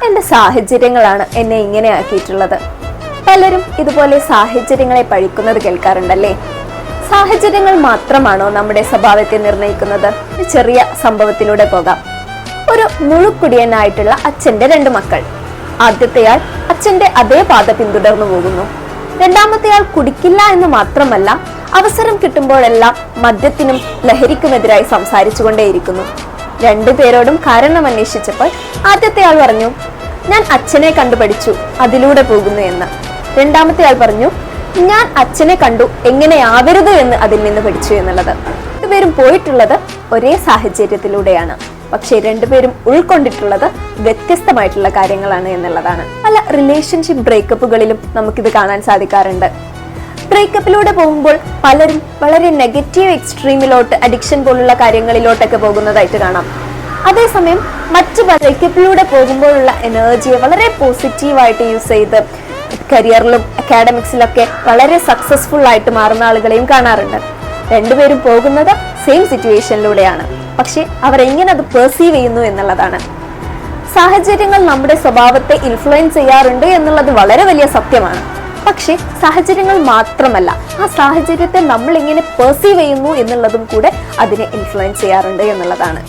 എൻ്റെ സാഹചര്യങ്ങളാണ് എന്നെ ഇങ്ങനെ ആക്കിയിട്ടുള്ളത്. പലരും ഇതുപോലെ സാഹചര്യങ്ങളെ പഴിക്കുന്നത് കേൾക്കാറുണ്ടല്ലേ? സാഹചര്യങ്ങൾ മാത്രമാണോ നമ്മുടെ സ്വഭാവത്തെ നിർണ്ണയിക്കുന്നത്? ഒരു ചെറിയ സംഭവത്തിലൂടെ പോകാം. ഒരു മുഴുക്കുടിയനായിട്ടുള്ള അച്ഛന്റെ 2 മക്കൾ. ആദ്യത്തെയാൾ അച്ഛന്റെ അതേ പാത പിന്തുടർന്നു പോകുന്നു. രണ്ടാമത്തെയാൾ കുടിക്കില്ല എന്ന് മാത്രമല്ല, അവസരം കിട്ടുമ്പോഴെല്ലാം മദ്യത്തിനും ലഹരിക്കുമെതിരായി സംസാരിച്ചുകൊണ്ടേയിരിക്കുന്നു. 2 പേരോടും കാരണം അന്വേഷിച്ചപ്പോൾ ആദ്യത്തെയാൾ പറഞ്ഞു, ഞാൻ അച്ഛനെ കണ്ടു പഠിച്ചു, അതിലൂടെ പോകുന്നു എന്ന്. രണ്ടാമത്തെയാൾ പറഞ്ഞു, ഞാൻ അച്ഛനെ കണ്ടു, എങ്ങനെയാവരുത് എന്ന് അതിൽ നിന്ന് പഠിച്ചു എന്നുള്ളത്. 2 പേരും പോയിട്ടുള്ളത് ഒരേ സാഹചര്യത്തിലൂടെയാണ്, പക്ഷേ 2 പേരും ഉൾക്കൊണ്ടിട്ടുള്ളത് വ്യത്യസ്തമായിട്ടുള്ള കാര്യങ്ങളാണ് എന്നുള്ളതാണ്. പല റിലേഷൻഷിപ്പ് ബ്രേക്കപ്പുകളിലും നമുക്കിത് കാണാൻ സാധിക്കാറുണ്ട്. ബ്രേക്കപ്പിലൂടെ പോകുമ്പോൾ പലരും വളരെ നെഗറ്റീവ് എക്സ്ട്രീമിലോട്ട്, അഡിക്ഷൻ പോലുള്ള കാര്യങ്ങളിലോട്ടൊക്കെ പോകുന്നതായിട്ട് കാണാം. അതേസമയം മറ്റ് ബ്രേക്കപ്പിലൂടെ പോകുമ്പോഴുള്ള എനർജിയെ വളരെ പോസിറ്റീവായിട്ട് യൂസ് ചെയ്ത് കരിയറിലും അക്കാഡമിക്സിലൊക്കെ വളരെ സക്സസ്ഫുൾ ആയിട്ട് മാറുന്ന ആളുകളെയും കാണാറുണ്ട്. 2 പേരും പോകുന്നത് സെയിം സിറ്റുവേഷനിലൂടെയാണ്, പക്ഷെ അവർ എങ്ങനെ അത് പെർസീവ് ചെയ്യുന്നു എന്നുള്ളതാണ്. സാഹചര്യങ്ങൾ നമ്മുടെ സ്വഭാവത്തെ ഇൻഫ്ലുവൻസ് ചെയ്യാറുണ്ട് എന്നുള്ളത് വളരെ വലിയ സത്യമാണ്. പക്ഷെ സാഹചര്യങ്ങൾ മാത്രമല്ല, ആ സാഹചര്യത്തെ നമ്മൾ എങ്ങനെ പെർസീവ് ചെയ്യുന്നു എന്നുള്ളതും കൂടെ അതിനെ ഇൻഫ്ലുവൻസ് ചെയ്യാറുണ്ട് എന്നുള്ളതാണ്.